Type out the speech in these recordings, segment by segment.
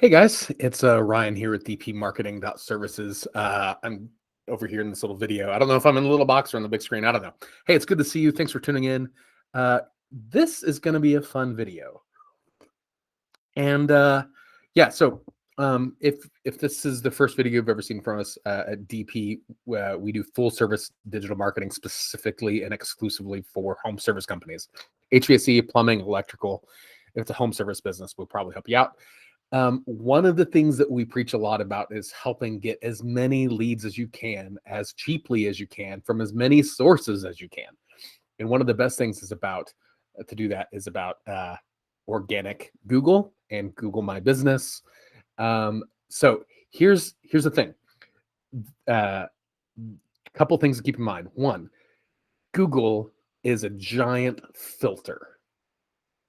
Hey guys, it's Ryan here with DP Marketing Services. I'm over here in this little video. I don't know if I'm in the little box or on the big screen. I don't know. Hey, it's good to see you. Thanks for tuning in. This is going to be a fun video. And yeah, so if this is the first video you've ever seen from us at DP, we do full service digital marketing specifically and exclusively for home service companies, HVAC, plumbing, electrical. If it's a home service business, we'll probably help you out. One of the things that we preach a lot about is helping get as many leads as you can, as cheaply as you can, from as many sources as you can. And one of the best things is about to do that is about organic Google and Google My Business. So here's the thing. A couple things to keep in mind. One, Google is a giant filter.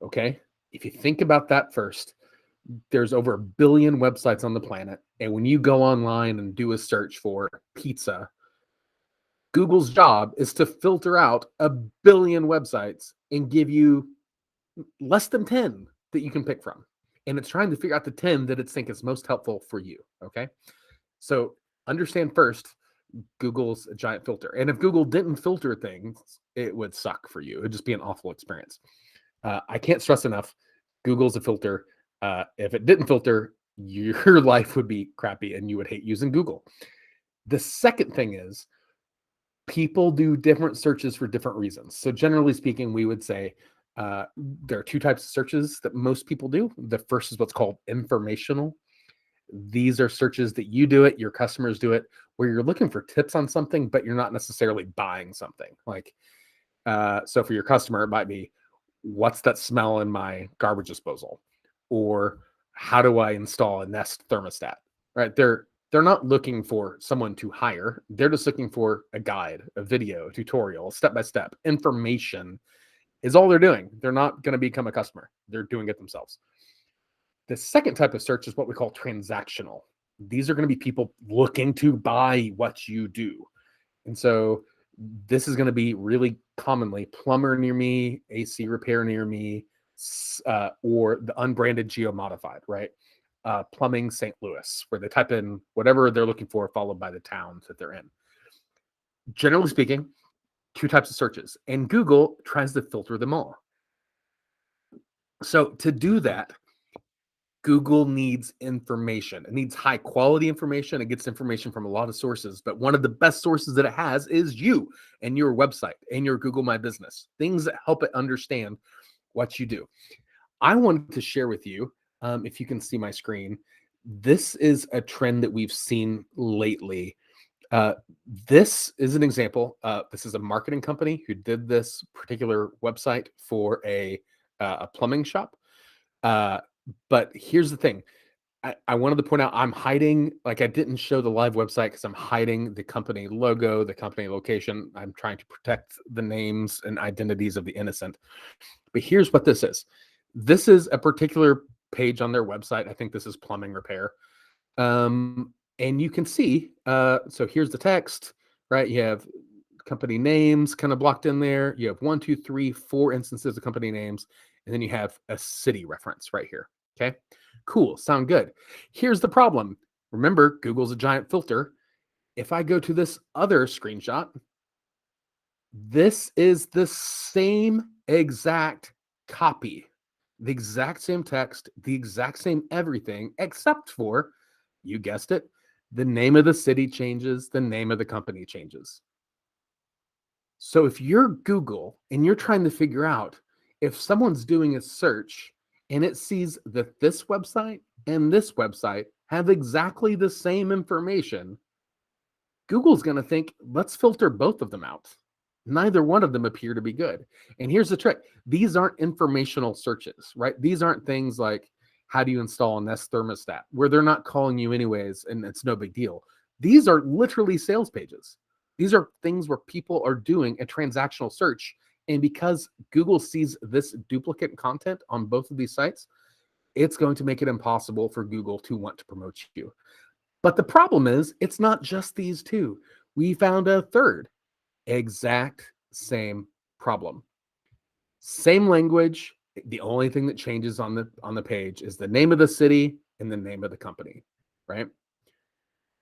Okay, if you think about that first. There's over 1 billion websites on the planet. And when you go online and do a search for pizza, Google's job is to filter out 1 billion websites and give you less than 10 that you can pick from. And it's trying to figure out the 10 that it's think is most helpful for you. Okay. So understand first, Google's a giant filter. And if Google didn't filter things, it would suck for you. It'd just be an awful experience. I can't stress enough, Google's a filter. If it didn't filter, your life would be crappy and you would hate using Google. The second thing is people do different searches for different reasons. So generally speaking, we would say there are two types of searches that most people do. The first is what's called informational. These are searches that you do it, your customers do it, where you're looking for tips on something, but you're not necessarily buying something. Like, so for your customer, it might be, what's that smell in my garbage disposal? Or how do I install a Nest thermostat, right? They're not looking for someone to hire. They're just looking for a guide, a video, a tutorial, step-by-step. Information is all they're doing. They're not going to become a customer. They're doing it themselves. The second type of search is what we call transactional. These are going to be people looking to buy what you do. And so this is going to be really commonly plumber near me, AC repair near me, or the unbranded geo-modified, right? Plumbing St. Louis, where they type in whatever they're looking for, followed by the towns that they're in. Generally speaking, two types of searches, and Google tries to filter them all. So to do that, Google needs information. It needs high quality information. It gets information from a lot of sources, but one of the best sources that it has is you and your website and your Google My Business, things that help it understand what you do. I wanted to share with you, if you can see my screen, this is a trend that we've seen lately. This is an example. This is a marketing company who did this particular website for a plumbing shop. But here's the thing. I wanted to point out I'm hiding, like I didn't show the live website because I'm hiding the company logo, the company location. I'm trying to protect the names and identities of the innocent. But here's what this is. This is a particular page on their website. I think this is plumbing repair. And you can see, so here's the text, right? You have company names kind of blocked in there. You have 1, 2, 3, 4 instances of company names. And then you have a city reference right here. Okay, cool. Sound good. Here's the problem. Remember, Google's a giant filter. If I go to this other screenshot, this is the same exact copy, the exact same text, the exact same everything, except for, you guessed it, the name of the city changes, the name of the company changes. So if you're Google and you're trying to figure out if someone's doing a search and it sees that this website and this website have exactly the same information, Google's going to think, let's filter both of them out. Neither one of them appear to be good. And here's the trick. These aren't informational searches, right? These aren't things like, how do you install a Nest thermostat, where they're not calling you anyways, and it's no big deal. These are literally sales pages. These are things where people are doing a transactional search. And because Google sees this duplicate content on both of these sites, it's going to make it impossible for Google to want to promote you. But the problem is, it's not just these two. We found a third exact same problem. Same language. The only thing that changes on the page is the name of the city and the name of the company, right?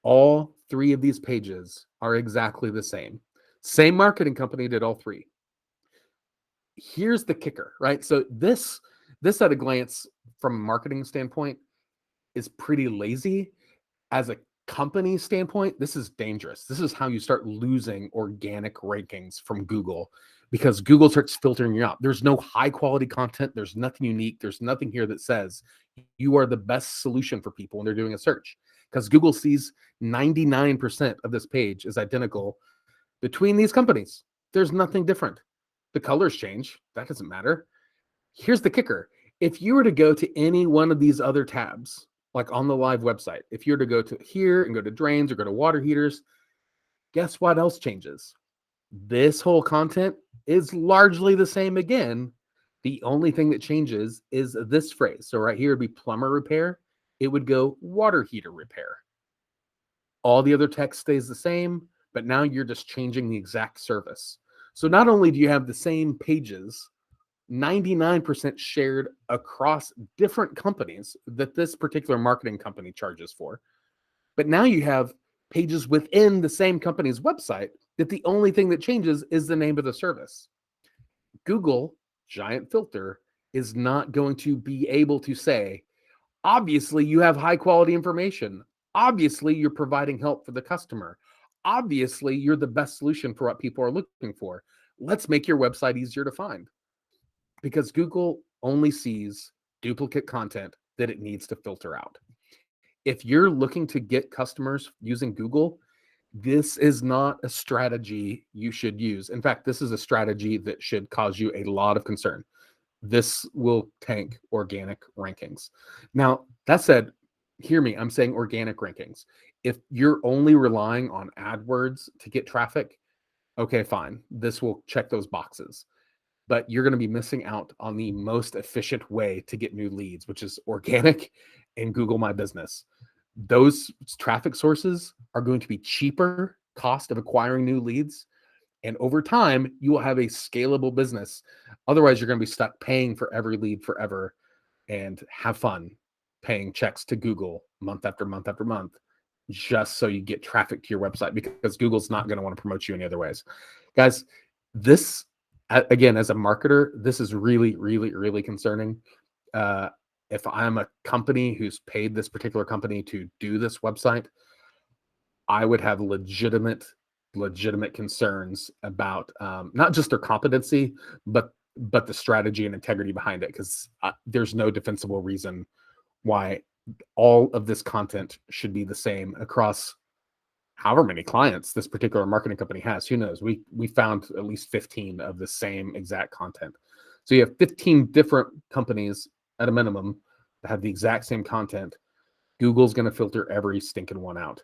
All three of these pages are exactly the same. Same marketing company did all three. Here's the kicker, right? So this at a glance from a marketing standpoint is pretty lazy. As a company standpoint, this is dangerous. This is how you start losing organic rankings from Google, because Google starts filtering you out. There's no high quality content. There's nothing unique. There's nothing here that says you are the best solution for people when they're doing a search, because Google sees 99% of this page is identical between these companies. There's nothing different. The colors change. That doesn't matter. Here's the kicker. If you were to go to any one of these other tabs, like on the live website, if you were to go to here and go to drains or go to water heaters, guess what else changes? This whole content is largely the same again. The only thing that changes is this phrase. So right here would be plumber repair. It would go water heater repair. All the other text stays the same, but now you're just changing the exact service. So not only do you have the same pages 99% shared across different companies that this particular marketing company charges for, but now you have pages within the same company's website that the only thing that changes is the name of the service. Google, giant filter, is not going to be able to say, obviously you have high quality information. Obviously you're providing help for the customer. Obviously you're the best solution for what people are looking for. Let's make your website easier to find, because Google only sees duplicate content that it needs to filter out. If you're looking to get customers using Google, this is not a strategy you should use. In fact, this is a strategy that should cause you a lot of concern. This will tank organic rankings. Now, that said, hear me, I'm saying organic rankings. If you're only relying on AdWords to get traffic, okay, fine. This will check those boxes. But you're going to be missing out on the most efficient way to get new leads, which is organic and Google My Business. Those traffic sources are going to be cheaper cost of acquiring new leads. And over time, you will have a scalable business. Otherwise, you're going to be stuck paying for every lead forever and have fun paying checks to Google month after month after month, just so you get traffic to your website, because Google's not going to want to promote you any other ways. Guys, this, again, as a marketer, this is really, really, really concerning. If I'm a company who's paid this particular company to do this website, I would have legitimate concerns about not just their competency, but the strategy and integrity behind it, because there's no defensible reason why all of this content should be the same across however many clients this particular marketing company has. Who knows? We found at least 15 of the same exact content. So you have 15 different companies at a minimum that have the exact same content. Google's going to filter every stinking one out.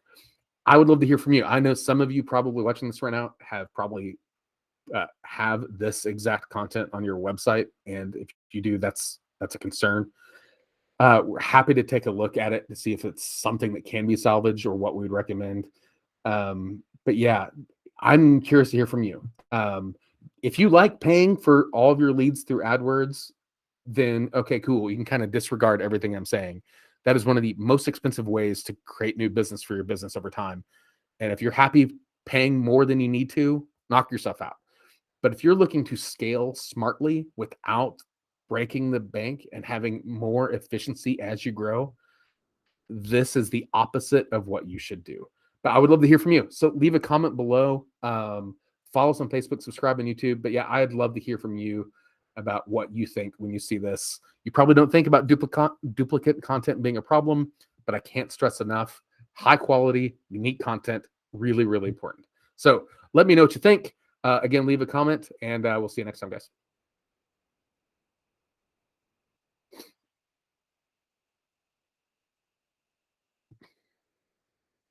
I would love to hear from you. I know some of you probably watching this right now have probably have this exact content on your website, and if you do, that's a concern. We're happy to take a look at it to see if it's something that can be salvaged or what we would recommend. But yeah, I'm curious to hear from you. If you like paying for all of your leads through AdWords, then okay, cool. You can kind of disregard everything I'm saying. That is one of the most expensive ways to create new business for your business over time. And if you're happy paying more than you need to, knock yourself out. But if you're looking to scale smartly without breaking the bank and having more efficiency as you grow, this is the opposite of what you should do. But I would love to hear from you. So leave a comment below. Follow us on Facebook, subscribe on YouTube. But yeah, I'd love to hear from you about what you think when you see this. You probably don't think about duplicate content being a problem, but I can't stress enough, high quality, unique content, really, really important. So let me know what you think. Again, leave a comment, and we'll see you next time, guys.